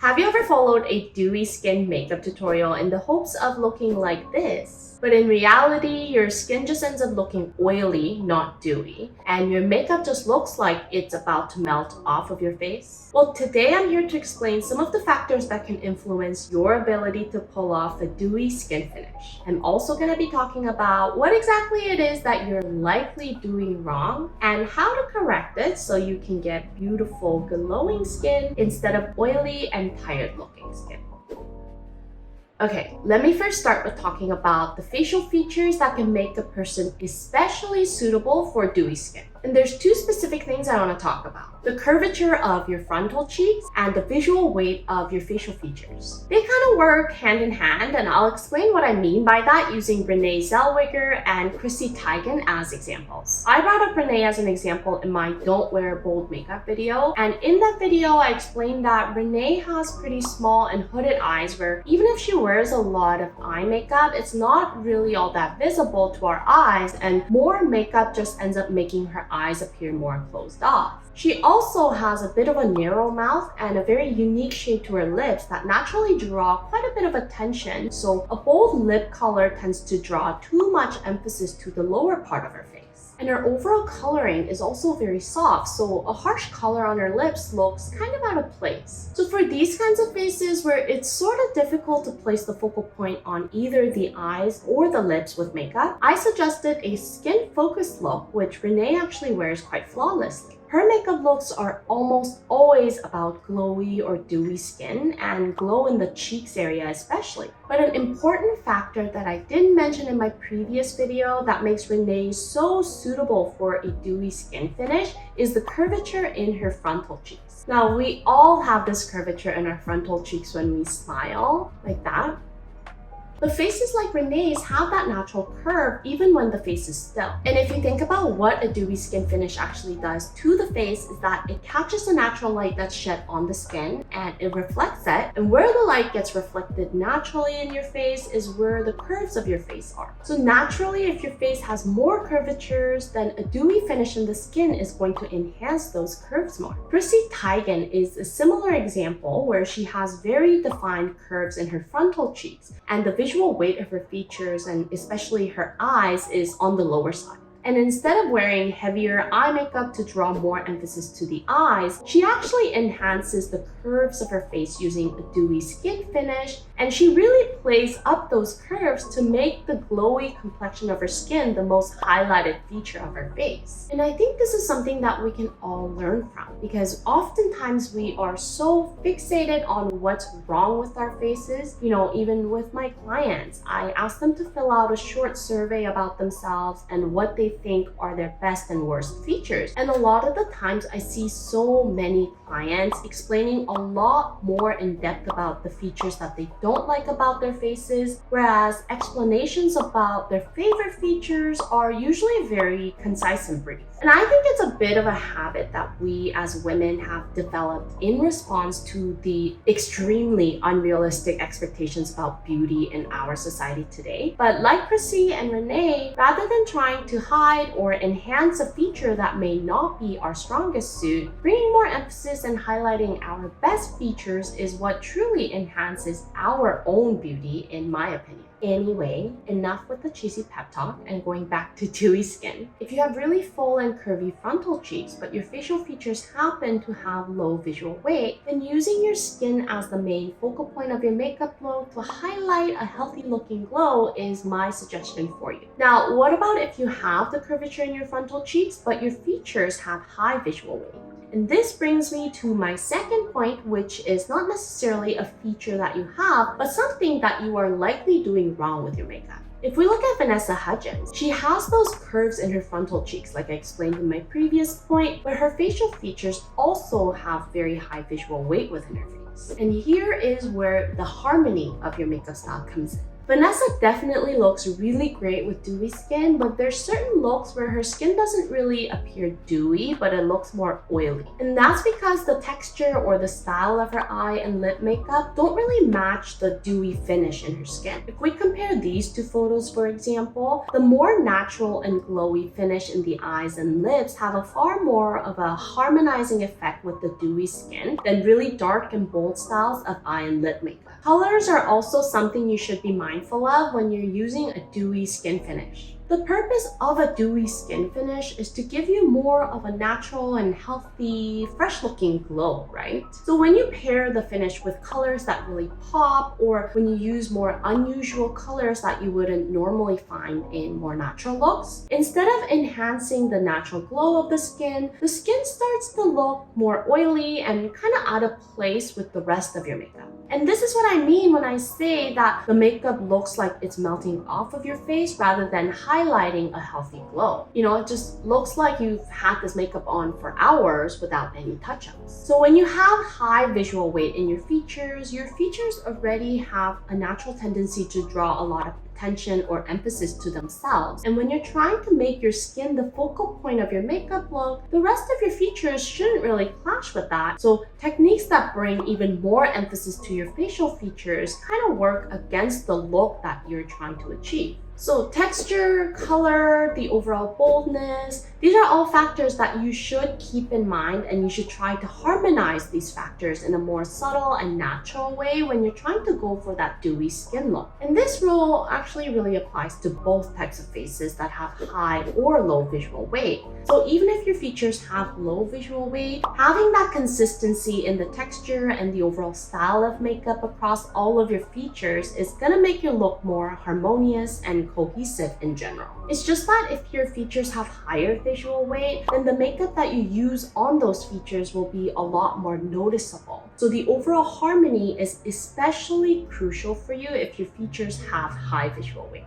Have you ever followed a dewy skin makeup tutorial in the hopes of looking like this? But in reality, your skin just ends up looking oily, not dewy, and your makeup just looks like it's about to melt off of your face? Well, today I'm here to explain some of the factors that can influence your ability to pull off a dewy skin finish. I'm also going to be talking about what exactly it is that you're likely doing wrong and how to correct it so you can get beautiful, glowing skin instead of oily and tired looking skin. Okay, let me first start with talking about the facial features that can make a person especially suitable for dewy skin. And there's two specific things I want to talk about: the curvature of your frontal cheeks and the visual weight of your facial features. They kind of work hand in hand, and I'll explain what I mean by that using Renée Zellweger and Chrissy Teigen as examples. I brought up Renée as an example in my Don't Wear Bold Makeup video, and in that video I explained that Renée has pretty small and hooded eyes where even if she wears a lot of eye makeup, it's not really all that visible to our eyes, and more makeup just ends up making her eyes appear more closed off. She also has a bit of a narrow mouth and a very unique shape to her lips that naturally draw quite a bit of attention, so a bold lip color tends to draw too much emphasis to the lower part of her face. And her overall coloring is also very soft, so a harsh color on her lips looks kind of out of place. So for these kinds of faces where it's sort of difficult to place the focal point on either the eyes or the lips with makeup, I suggested a skin-focused look, which Renée actually wears quite flawlessly. Her makeup looks are almost always about glowy or dewy skin and glow in the cheeks area especially. But an important factor that I didn't mention in my previous video that makes Renée so suitable for a dewy skin finish is the curvature in her frontal cheeks. Now, we all have this curvature in our frontal cheeks when we smile, like that. But faces like Renée's have that natural curve even when the face is still. And if you think about what a dewy skin finish actually does to the face is that it catches the natural light that's shed on the skin and it reflects it. And where the light gets reflected naturally in your face is where the curves of your face are. So naturally, if your face has more curvatures, then a dewy finish in the skin is going to enhance those curves more. Chrissy Teigen is a similar example where she has very defined curves in her frontal cheeks, and the visual weight of her features and especially her eyes is on the lower side. And instead of wearing heavier eye makeup to draw more emphasis to the eyes, she actually enhances the curves of her face using a dewy skin finish, and she really plays up those curves to make the glowy complexion of her skin the most highlighted feature of her face. And I think this is something that we can all learn from, because oftentimes we are so fixated on what's wrong with our faces. You know, even with my clients, I ask them to fill out a short survey about themselves and what they think are their best and worst features. And a lot of the times I see so many clients explaining a lot more in depth about the features that they don't like about their faces, whereas explanations about their favorite features are usually very concise and brief. And I think it's a bit of a habit that we as women have developed in response to the extremely unrealistic expectations about beauty in our society today. But like Chrissy and Renée, rather than trying to hide or enhance a feature that may not be our strongest suit, bringing more emphasis and highlighting our best features is what truly enhances our own beauty, in my opinion. Anyway, enough with the cheesy pep talk and going back to dewy skin. If you have really full and curvy frontal cheeks, but your facial features happen to have low visual weight, then using your skin as the main focal point of your makeup look to highlight a healthy looking glow is my suggestion for you. Now, what about if you have the curvature in your frontal cheeks, but your features have high visual weight? And this brings me to my second point, which is not necessarily a feature that you have, but something that you are likely doing wrong with your makeup. If we look at Vanessa Hudgens, she has those curves in her frontal cheeks, like I explained in my previous point, but her facial features also have very high visual weight within her face. And here is where the harmony of your makeup style comes in. Vanessa definitely looks really great with dewy skin, but there's certain looks where her skin doesn't really appear dewy, but it looks more oily. And that's because the texture or the style of her eye and lip makeup don't really match the dewy finish in her skin. If we compare these two photos, for example, the more natural and glowy finish in the eyes and lips have a far more of a harmonizing effect with the dewy skin than really dark and bold styles of eye and lip makeup. Colors are also something you should be mindful of when you're using a dewy skin finish. The purpose of a dewy skin finish is to give you more of a natural and healthy, fresh-looking glow, right? So when you pair the finish with colors that really pop, or when you use more unusual colors that you wouldn't normally find in more natural looks, instead of enhancing the natural glow of the skin starts to look more oily and kind of out of place with the rest of your makeup. And this is what I mean when I say that the makeup looks like it's melting off of your face rather than highlighting a healthy glow. You know, it just looks like you've had this makeup on for hours without any touch-ups. So when you have high visual weight in your features already have a natural tendency to draw a lot of attention or emphasis to themselves. And when you're trying to make your skin the focal point of your makeup look, the rest of your features shouldn't really clash with that. So techniques that bring even more emphasis to your facial features kind of work against the look that you're trying to achieve. So texture, color, the overall boldness, these are all factors that you should keep in mind, and you should try to harmonize these factors in a more subtle and natural way when you're trying to go for that dewy skin look. And this rule actually really applies to both types of faces that have high or low visual weight. So even if your features have low visual weight, having that consistency in the texture and the overall style of makeup across all of your features is gonna make your look more harmonious and cohesive in general. It's just that if your features have higher visual weight, then the makeup that you use on those features will be a lot more noticeable. So the overall harmony is especially crucial for you if your features have high visual weight.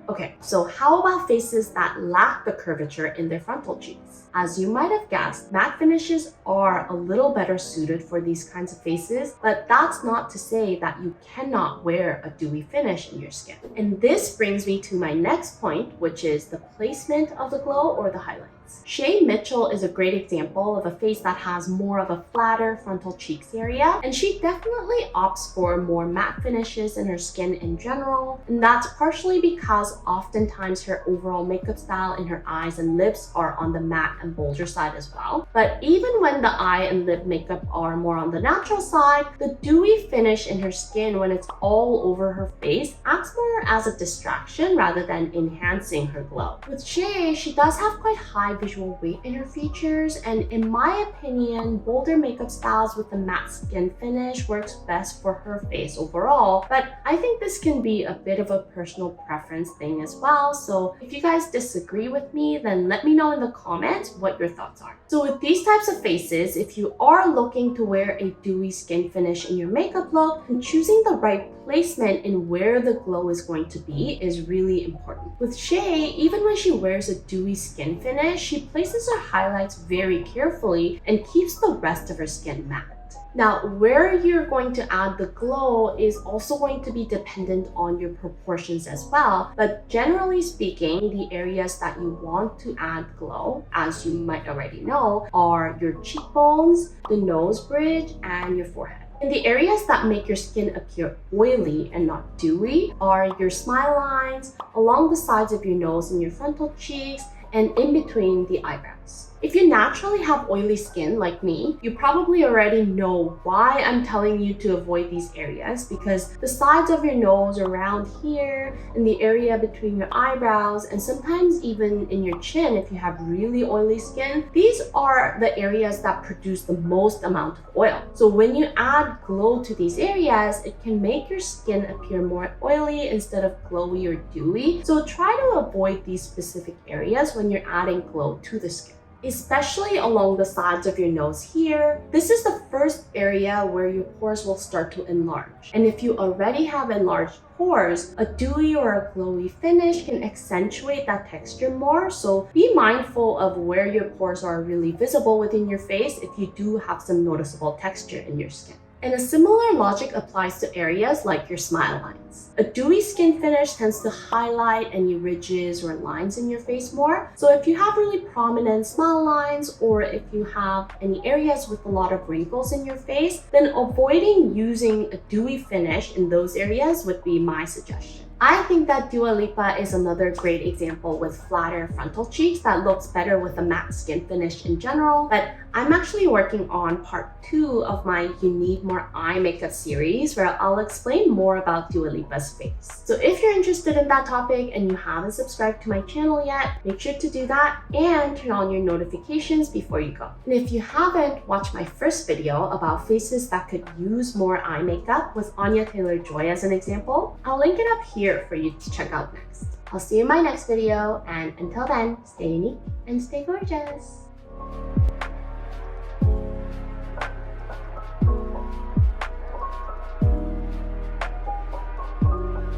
Okay, so how about faces that lack the curvature in their frontal cheeks? As you might have guessed, matte finishes are a little better suited for these kinds of faces, but that's not to say that you cannot wear a dewy finish in your skin. And this brings me to my next point, which is the placement of the glow or the highlights. Shay Mitchell is a great example of a face that has more of a flatter frontal cheeks area, and she definitely opts for more matte finishes in her skin in general, and that's partially because oftentimes her overall makeup style in her eyes and lips are on the matte and bolder side as well. But even when the eye and lip makeup are more on the natural side, the dewy finish in her skin when it's all over her face acts more as a distraction rather than enhancing her glow. With Shay, she does have quite high visual weight in her features, and in my opinion, bolder makeup styles with the matte skin finish works best for her face overall, but I think this can be a bit of a personal preference thing as well. So if you guys disagree with me, then let me know in the comments what your thoughts are. So with these types of faces, if you are looking to wear a dewy skin finish in your makeup look, then choosing the right placement in where the glow is going to be is really important. With Shay, even when she wears a dewy skin finish, she places her highlights very carefully and keeps the rest of her skin matte. Now, where you're going to add the glow is also going to be dependent on your proportions as well, but generally speaking, the areas that you want to add glow, as you might already know, are your cheekbones, the nose bridge, and your forehead. And the areas that make your skin appear oily and not dewy are your smile lines, along the sides of your nose and your frontal cheeks, and in between the eyebrows. If you naturally have oily skin like me, you probably already know why I'm telling you to avoid these areas, because the sides of your nose, around here, and the area between your eyebrows, and sometimes even in your chin if you have really oily skin, these are the areas that produce the most amount of oil. So when you add glow to these areas, it can make your skin appear more oily instead of glowy or dewy. So try to avoid these specific areas when you're adding glow to the skin. Especially along the sides of your nose here. This is the first area where your pores will start to enlarge. And if you already have enlarged pores, a dewy or a glowy finish can accentuate that texture more. So be mindful of where your pores are really visible within your face if you do have some noticeable texture in your skin. And a similar logic applies to areas like your smile lines. A dewy skin finish tends to highlight any ridges or lines in your face more. So if you have really prominent smile lines, or if you have any areas with a lot of wrinkles in your face, then avoiding using a dewy finish in those areas would be my suggestion. I think that Dua Lipa is another great example with flatter frontal cheeks that looks better with a matte skin finish in general, but I'm actually working on part 2 of my You Need More Eye Makeup series where I'll explain more about Dua Lipa's face. So if you're interested in that topic and you haven't subscribed to my channel yet, make sure to do that and turn on your notifications before you go. And if you haven't watched my first video about faces that could use more eye makeup with Anya Taylor-Joy as an example, I'll link it up here for you to check out next. I'll see you in my next video, and until then, stay unique and stay gorgeous.